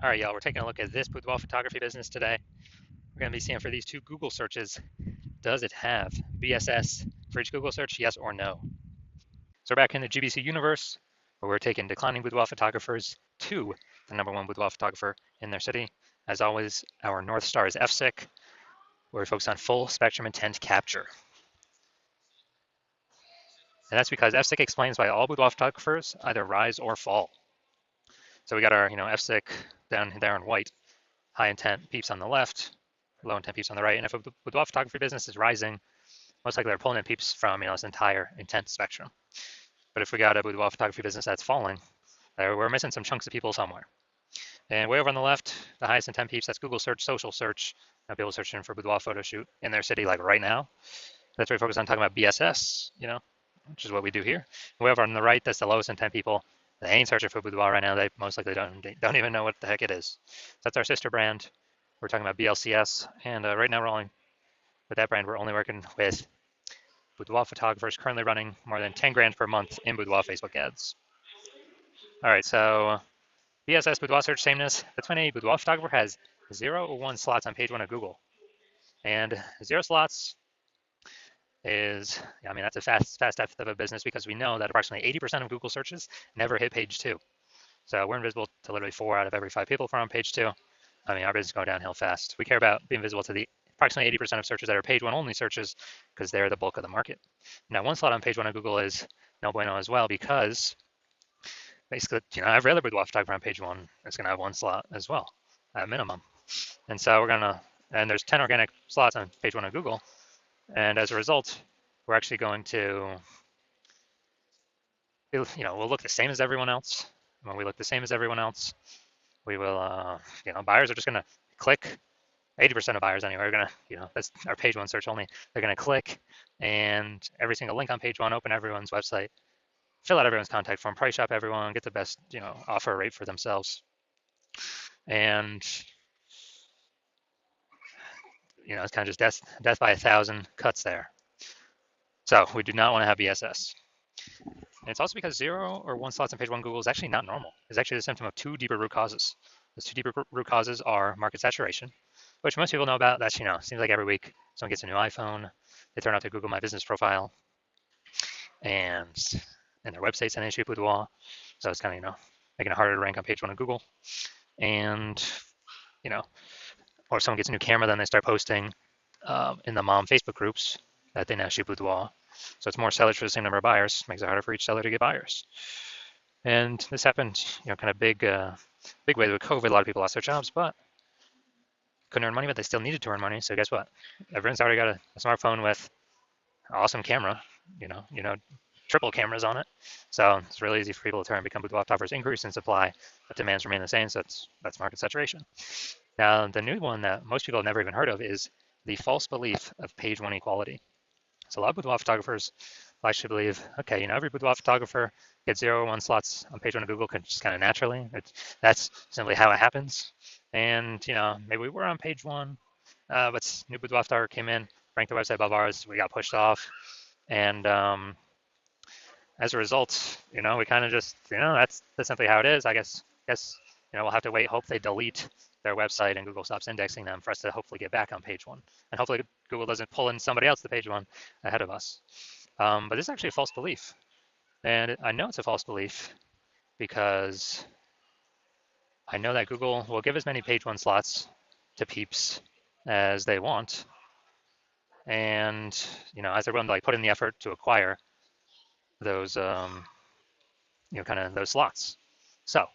All right, y'all, we're taking a look at this boudoir photography business today. We're going to be seeing for these two Google searches, does it have BSS for each Google search, yes or no? So we're back in the GBC universe, where we're taking declining boudoir photographers to the #1 boudoir photographer in their city. As always, our North Star is FSIC, where we focus on full spectrum intent capture. And that's because FSIC explains why all boudoir photographers either rise or fall. So we got our, FSIC down there in white, high intent peeps on the left, low intent peeps on the right. And if a boudoir photography business is rising, most likely they're pulling in peeps from this entire intent spectrum. But if we got a boudoir photography business that's falling, we're missing some chunks of people somewhere. And way over on the left, the highest intent peeps, that's Google search, social search. People searching for boudoir photo shoot in their city, like right now. That's where we focus on talking about BSS, which is what we do here. Way over on the right, that's the lowest intent people. They ain't searching for boudoir right now. They most likely don't even know what the heck it is. So that's our sister brand. We're talking about BLCS, and right now with that brand, we're only working with boudoir photographers currently running more than 10 grand per month in boudoir Facebook ads. All right, so BSS boudoir search sameness. That's when a boudoir photographer has 0 or 1 slots on page 1 of Google. And 0 slots is, that's a fast death of a business because we know that approximately 80% of Google searches never hit page 2. So we're invisible to literally 4 out of every 5 people from page 2. Our business is going downhill fast. We care about being visible to the approximately 80% of searches that are page 1 only searches because they're the bulk of the market. Now, 1 slot on page 1 of Google is no bueno as well because basically, every other boudoir photographer on page 1 is going to have 1 slot as well at minimum. And so and there's 10 organic slots on page 1 of Google. And as a result, we're actually going to, we'll look the same as everyone else. When we look the same as everyone else, we will, buyers are just going to click. 80% of buyers anyway are going to, that's our page 1 search only. They're going to click and every single link on page 1, open everyone's website, fill out everyone's contact form, price shop everyone, get the best, offer rate for themselves. And, it's kind of just death by 1,000 cuts there. So we do not want to have BSS. And it's also because 0 or 1 slots on page 1 Google is actually not normal. It's actually the symptom of 2 deeper root causes. Those 2 deeper root causes are market saturation, which most people know about. That's, seems like every week someone gets a new iPhone, they turn out their Google My Business profile, and their website's an issue boudoir. So it's kind of, making it harder to rank on page 1 of Google. And, or someone gets a new camera, then they start posting in the mom Facebook groups that they now shoot boudoir. So it's more sellers for the same number of buyers, makes it harder for each seller to get buyers. And this happened, kind of big way with COVID. A lot of people lost their jobs, but couldn't earn money, but they still needed to earn money. So guess what? Everyone's already got a smartphone with an awesome camera, triple cameras on it. So it's really easy for people to turn and become boudoir photographers. Increase in supply, but demands remain the same. So that's market saturation. Now, the new one that most people have never even heard of is the false belief of page 1 equality. So a lot of boudoir photographers actually believe, okay, every boudoir photographer gets 0 or 1 slots on page 1 of Google just kind of naturally. That's simply how it happens. And, maybe we were on page 1, but new boudoir photographer came in, ranked the website above ours, we got pushed off. And as a result, we kind of just, that's simply how it is. I guess, we'll have to wait, hope they delete their website and Google stops indexing them for us to hopefully get back on page 1. And hopefully Google doesn't pull in somebody else to page 1 ahead of us. But this is actually a false belief. And I know it's a false belief because I know that Google will give as many page 1 slots to peeps as they want. And, as they're willing to put in the effort to acquire those, kind of those slots. So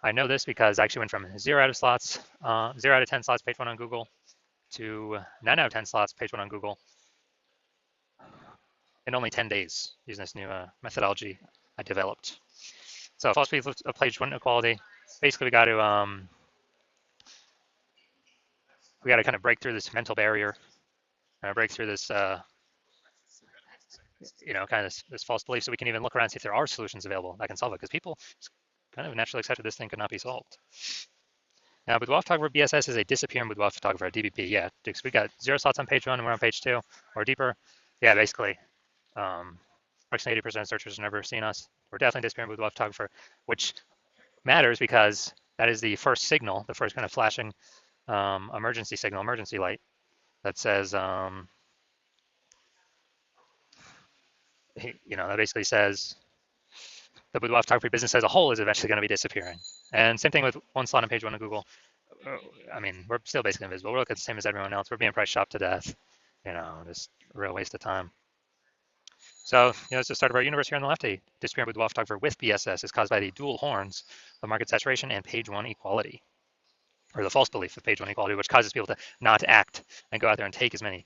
I know this because I actually went from 0 out of 10 slots page 1 on Google to 9 out of 10 slots page 1 on Google in only 10 days using this new methodology I developed. So false belief of page 1 equality. Basically, we got to kind of break through this mental barrier, break through this kind of this false belief, so we can even look around and see if there are solutions available that can solve it, because people kind of naturally accepted this thing could not be solved. Now, boudoir photographer BSS is a disappearing boudoir photographer, DBP. Yeah, because we got 0 slots on page 1 and we're on page 2 or deeper. Yeah, basically, Approximately 80% of searchers have never seen us. We're definitely disappearing Boudoir photographer, which matters because that is the first signal, the first kind of flashing emergency signal, emergency light that says, that basically says the boudoir photography business as a whole is eventually going to be disappearing. And same thing with one slot on page one of Google. I mean, we're still basically invisible. We're looking the same as everyone else. We're being price shopped to death. Just a real waste of time. So, it's the start of our universe here on the left. A disappearing boudoir photographer with BSS is caused by the dual horns of market saturation and page one equality, or the false belief of page one equality, which causes people to not act and go out there and take as many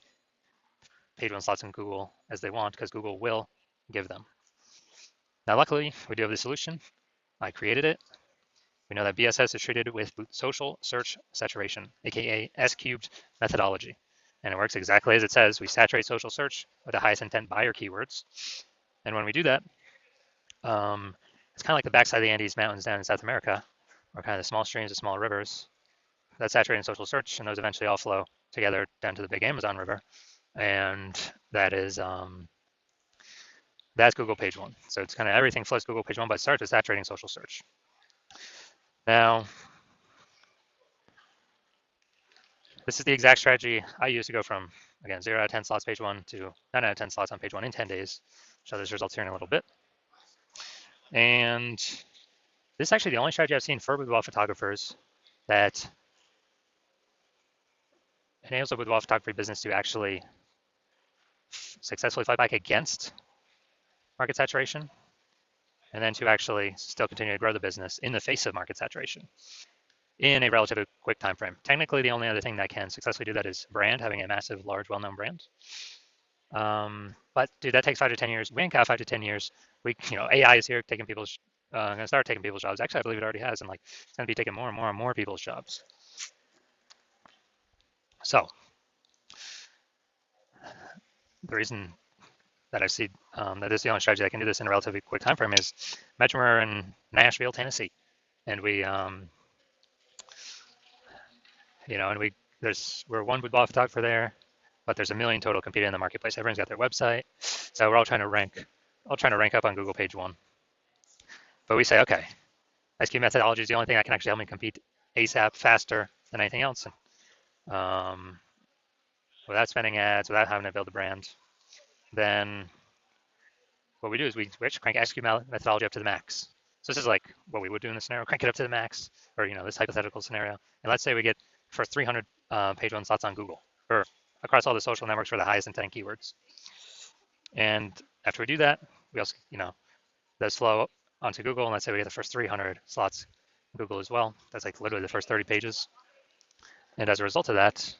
page one slots in Google as they want, because Google will give them. Now, luckily, we do have the solution. I created it. We know that BSS is treated with social search saturation, aka S cubed methodology. And it works exactly as it says. We saturate social search with the highest intent buyer keywords. And when we do that, it's kind of like the backside of the Andes Mountains down in South America, or kind of the small streams, the small rivers. That's saturating social search, and those eventually all flow together down to the big Amazon River. And that is that's Google page one. So it's kind of everything flows Google page one, but it starts with saturating social search. Now, this is the exact strategy I use to go from, again, 0 out of 10 slots page one to 9 out of 10 slots on page one in 10 days. Show those results here in a little bit. And this is actually the only strategy I've seen for boudoir photographers that enables the boudoir photography business to actually successfully fight back against market saturation, and then to actually still continue to grow the business in the face of market saturation in a relatively quick time frame. Technically, the only other thing that can successfully do that is brand, having a massive, large, well-known brand. But dude, that takes 5 to 10 years. We ain't got 5 to 10 years. AI is here taking people's, going to start taking people's jobs. Actually, I believe it already has, and it's going to be taking more and more and more people's jobs. So the reason that I see that this is the only strategy that can do this in a relatively quick time frame is imagine we're in Nashville, Tennessee, and we're one boudoir photographer there, but there's a million total competing in the marketplace. Everyone's got their website, so we're all trying to rank up on Google page one. But we say, okay, SQ methodology is the only thing that can actually help me compete ASAP, faster than anything else, without spending ads, without having to build a brand. Then what we do is we actually crank SQ methodology up to the max. So this is like what we would do in this scenario, crank it up to the max, or this hypothetical scenario. And let's say we get for 300 page one slots on Google, or across all the social networks for the highest intent keywords. And after we do that, we also, those flow onto Google, and let's say we get the first 300 slots in Google as well. That's like literally the first 30 pages. And as a result of that,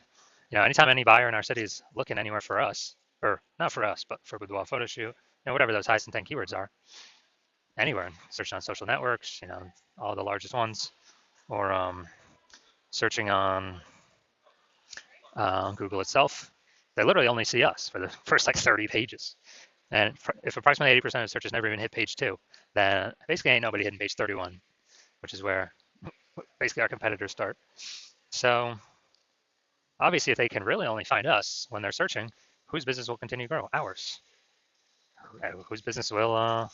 anytime any buyer in our city is looking anywhere for us, or not for us, but for boudoir photo shoot, whatever those highest intent keywords are, anywhere, searching on social networks, all the largest ones, or searching on Google itself, they literally only see us for the first 30 pages. And if approximately 80% of searches never even hit page 2, then basically ain't nobody hitting page 31, which is where basically our competitors start. So obviously, if they can really only find us when they're searching, whose business will continue to grow? Ours. Whose business will,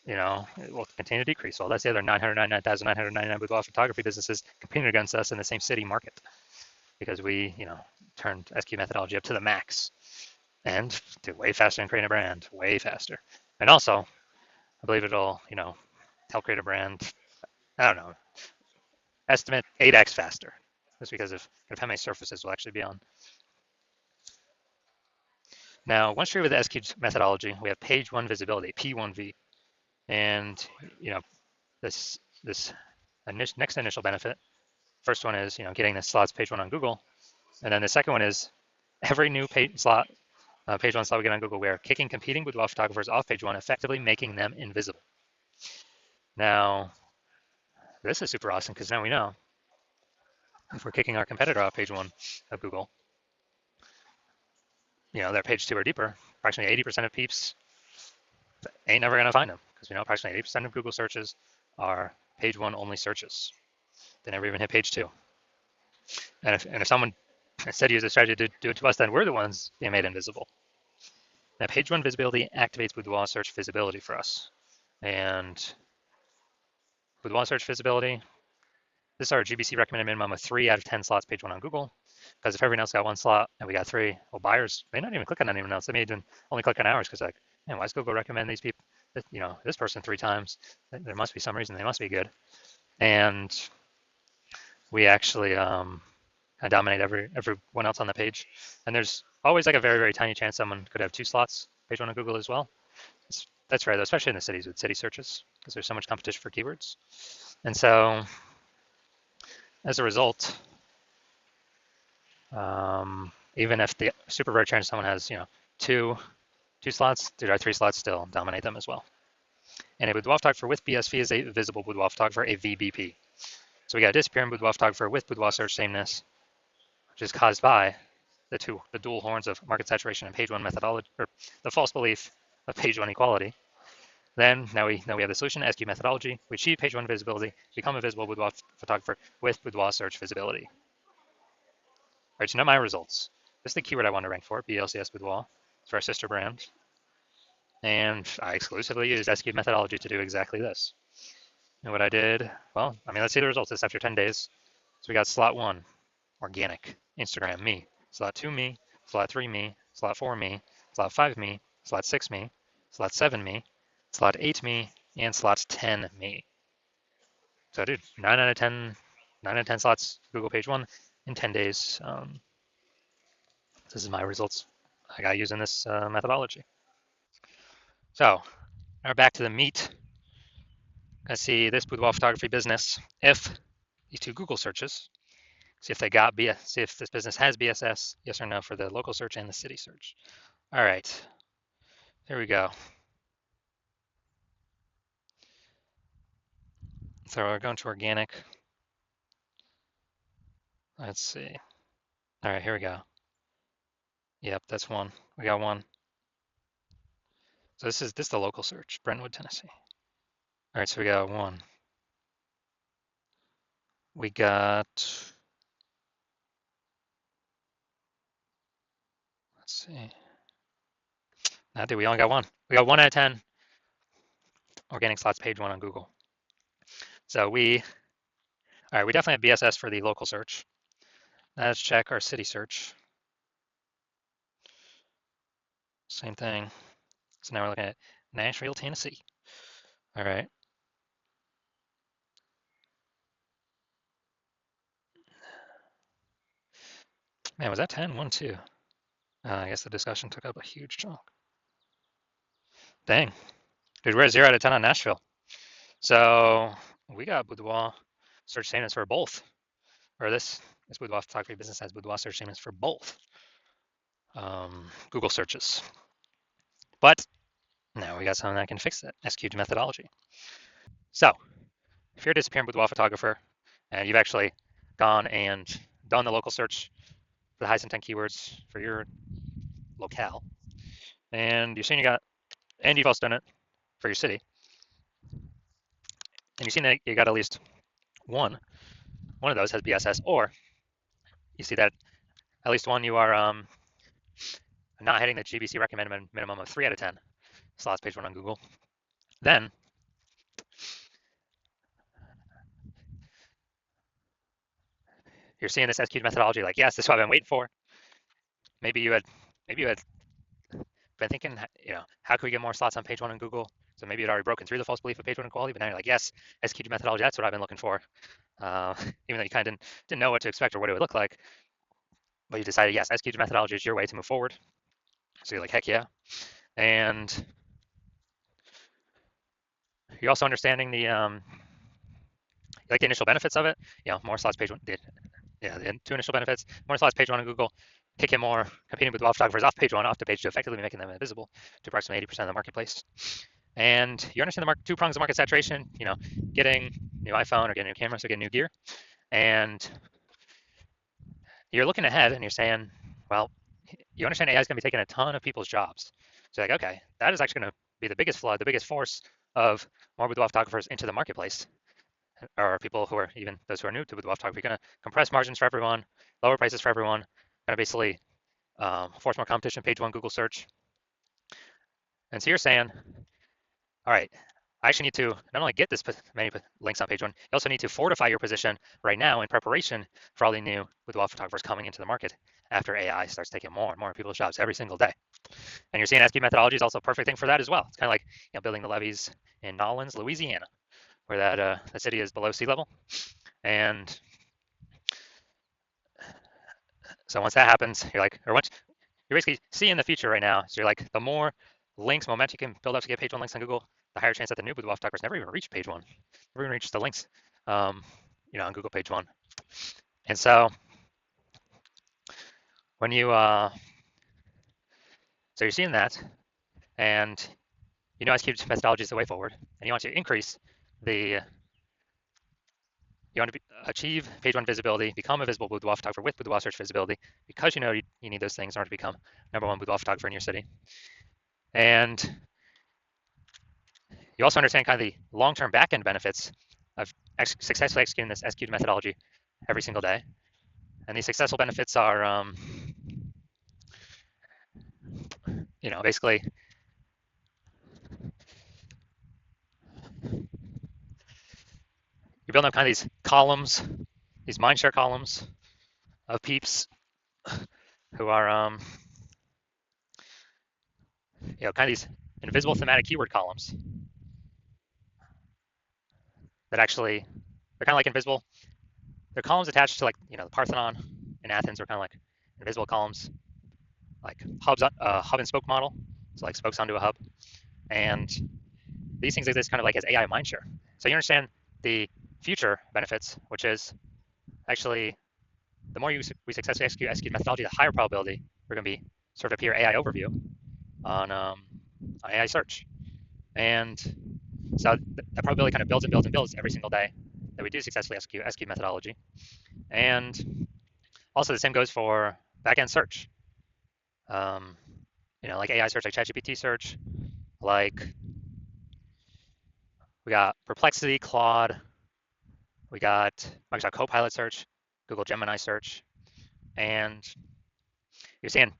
it will continue to decrease. Well, that's the other 999,999 boudoir photography businesses competing against us in the same city market, because we, turned SQ methodology up to the max and do way faster than creating a brand, way faster. And also, I believe it'll, help create a brand, I don't know, estimate 8x faster, just because of how many surfaces we'll actually be on. Now, once you're with the SQ methodology, we have page one visibility, P1V. And, this next initial benefit, first one is, getting the slots page one on Google. And then the second one is every new page one slot we get on Google, we are kicking competing boudoir photographers off page one, effectively making them invisible. Now, this is super awesome because now we know if we're kicking our competitor off page one of Google, they're page 2 or deeper, approximately 80% of peeps ain't never going to find them, because we know approximately 80% of Google searches are page 1 only searches. They never even hit page 2. And if someone instead uses a strategy to do it to us, then we're the ones being made invisible. Now, page one visibility activates Boudoir search visibility for us. And Boudoir search visibility, this is our GBC recommended minimum of 3 out of 10 slots page one on Google. Because if everyone else got one slot and we got 3, well, buyers may not even click on anyone else. They may even only click on ours because like, man, why does Google recommend these people, this person 3 times? There must be some reason they must be good. And we actually dominate everyone else on the page. And there's always like a very, very tiny chance someone could have 2 slots page one on Google as well. That's rare though, especially in the cities with city searches because there's so much competition for keywords. And so as a result, even if the super rare chance someone has, two slots, there are 3 slots still dominate them as well. And a Boudoir photographer with BSV is a visible Boudoir photographer, a VBP. So we got a disappearing Boudoir photographer with Boudoir search sameness, which is caused by the dual horns of market saturation and page one methodology, or the false belief of page one equality. Then now we have the solution, SQ methodology. We achieve page one visibility, become a visible Boudoir photographer with Boudoir search visibility. All right, so now my results. This is the keyword I want to rank for, BLCS Boudoir. It's for our sister brand. And I exclusively used SQ methodology to do exactly this. And what I did, well, let's see the results. It's after 10 days. So we got slot 1, organic, Instagram, me. Slot 2, me. Slot 3, me. Slot 4, me. Slot 5, me. Slot 6, me. Slot 7, me. Slot 8, me. And slot 10, me. So I did 9 out of 10 slots Google page 1 in 10 days. This is my results I got using this methodology. So now we're back to the meat. Let's see this boudoir photography business. If these 2 Google searches, see if see if this business has BSS, yes or no for the local search and the city search. All right, here we go. So we're going to organic. Let's see. All right, here we go. Yep, that's 1. We got 1. So this is the local search, Brentwood, Tennessee. All right, so we got 1. We got, let's see. Now, we only got 1. We got 1 out of 10 organic slots page 1 on Google. So all right, we definitely have BSS for the local search. Now let's check our city search. Same thing. So now we're looking at Nashville, Tennessee. All right. Man, was that 10? 1, 2. I guess the discussion took up a huge chunk. Dang. Dude, we're at 0 out of 10 on Nashville. So we got Boudoir search statements for both. Or this Boudoir photography business has Boudoir search statements for both Google searches. But now we got something that can fix that, SQ'd methodology. So if you're a disappearing Boudoir photographer and you've actually gone and done the local search for the highest intent keywords for your locale, and you've seen and you've also done it for your city, and you've seen that you got at least one of those has BSS, or you see that at least one you are not hitting the GBC recommended minimum of 3 out of 10 slots page 1 on Google, then you're seeing this SQ methodology like, yes, this is what I've been waiting for. Maybe you had been thinking, how can we get more slots on page 1 on Google? So maybe you'd already broken through the false belief of page 1 equality, but now you're like, yes, SQ methodology, that's what I've been looking for. Even though you kind of didn't know what to expect or what it would look like, but you decided, yes, SQ methodology is your way to move forward. So you're like, heck yeah. And you're also understanding the like the initial benefits of it. More slots page 1 did. Yeah, the 2 initial benefits, more slots page 1 on Google, kicking more competing with photographers off page 1, off the page 2, effectively making them invisible to approximately 80% of the marketplace. And you understand the 2 prongs of market saturation, getting new iPhone or getting new camera, so getting new gear. And you're looking ahead and you're saying, well, you understand AI is going to be taking a ton of people's jobs. So you're like, okay, that is actually going to be the biggest flood, the biggest force of more boudoir photographers into the marketplace, or people who are even those who are new to boudoir photography, going to compress margins for everyone, lower prices for everyone, going to basically force more competition, page 1 Google search. And so you're saying, all right, I actually need to not only get this many links on page one, you also need to fortify your position right now in preparation for all the new boudoir photographers coming into the market after AI starts taking more and more people's jobs every single day. And you're seeing SQ methodology is also a perfect thing for that as well. It's kind of like building the levees in Nolens, Louisiana, where the city is below sea level. And so once that happens, you're like, or once you're basically seeing the future right now. So you're like, the more links, momentum you can build up to get page one links on Google, the higher chance that the new boudoir photographers never even reach page one, never even reach the links, um, on Google page one. And so when so you're seeing that, and SQ's methodology is the way forward, and you want to increase the you want to achieve page one visibility, become a visible boudoir photographer with boudoir search visibility, because you need those things in order to become number one boudoir photographer in your city. And you also understand kind of the long-term back-end benefits of successfully executing this SQ methodology every single day. And these successful benefits are, basically you're building up kind of these columns, these mindshare columns of peeps who are, kind of these invisible thematic keyword columns that actually, they're kind of like invisible. They're columns attached to like, the Parthenon in Athens are kind of like invisible columns, like hubs, hub and spoke model. So like spokes onto a hub. And these things exist kind of like as AI mindshare. So you understand the future benefits, which is actually the more we successfully execute methodology, the higher probability we're going to be sort of appear AI overview on AI search. And so that probability kind of builds and builds and builds every single day that we do successfully execute methodology. And also the same goes for backend search. Like AI search, like ChatGPT search, like we got Perplexity, Claude, we got Microsoft Copilot search, Google Gemini search, and you're seeing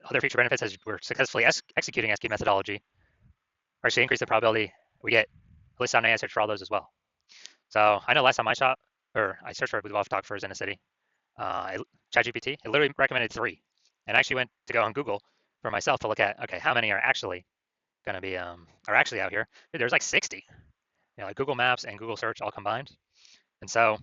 other feature benefits as we're successfully executing SQ methodology, or actually increase the probability we get a list on AI search for all those as well. So I know last time I searched for boudoir photographers in a city, ChatGPT, it literally recommended 3. And I actually went to go on Google for myself to look at, okay, how many are actually going to be, are actually out here. Dude, there's like 60, like Google Maps and Google Search all combined. And so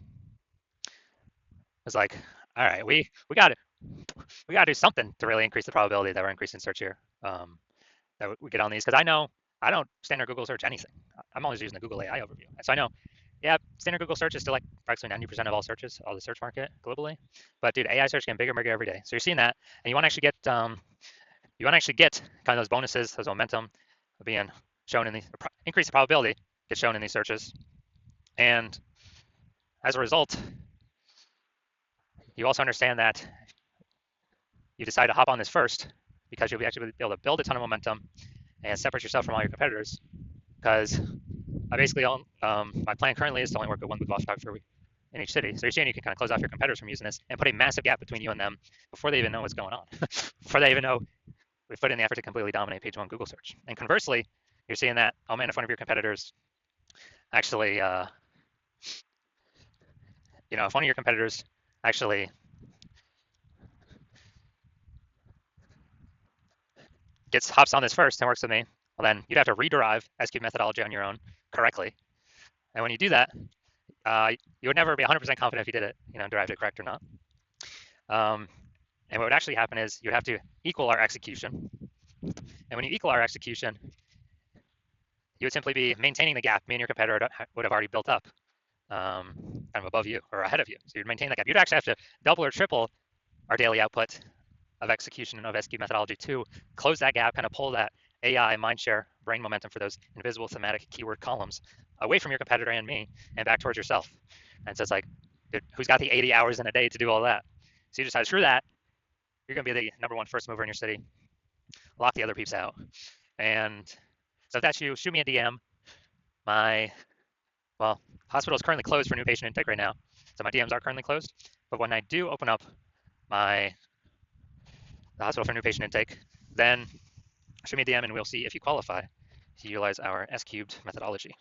it's like, all right, we got to do something to really increase the probability that we're increasing search here, that we get on these. Because I know I don't standard Google search anything. I'm always using the Google AI overview. And so I know, yeah, standard Google search is still like approximately 90% of all searches, all the search market globally. But dude, AI search getting bigger and bigger every day. So you're seeing that, and you want to actually get kind of those bonuses, those momentum of being shown in these, increase the probability gets shown in these searches. And as a result, you also understand that you decide to hop on this first because you'll actually be able to build a ton of momentum and separate yourself from all your competitors. Because I basically own, my plan currently is to only work with one boudoir photographer in each city. So you're saying you can kind of close off your competitors from using this and put a massive gap between you and them before they even know what's going on, before they even know we've put in the effort to completely dominate page one Google search. And conversely, you're seeing that in front of your competitors actually, if one of your competitors actually hops on this first and works with me, well then you'd have to rederive SQ methodology on your own correctly. And when you do that, you would never be 100% confident if you did it, derived it correct or not. And what would actually happen is you'd have to equal our execution. And when you equal our execution, you would simply be maintaining the gap me and your competitor would have already built up, kind of above you or ahead of you. So you'd maintain that gap. You'd actually have to double or triple our daily output of execution and of SQ methodology to close that gap, kind of pull that AI mindshare brain momentum for those invisible thematic keyword columns away from your competitor and me and back towards yourself. And so it's like, dude, who's got the 80 hours in a day to do all that? So you decide, screw that. You're going to be the number one first mover in your city. Lock the other peeps out. And so if that's you, shoot me a DM. My hospital is currently closed for new patient intake right now. So my DMs are currently closed. But when I do open up the hospital for new patient intake, then shoot me a DM and we'll see if you qualify to utilize our S cubed methodology.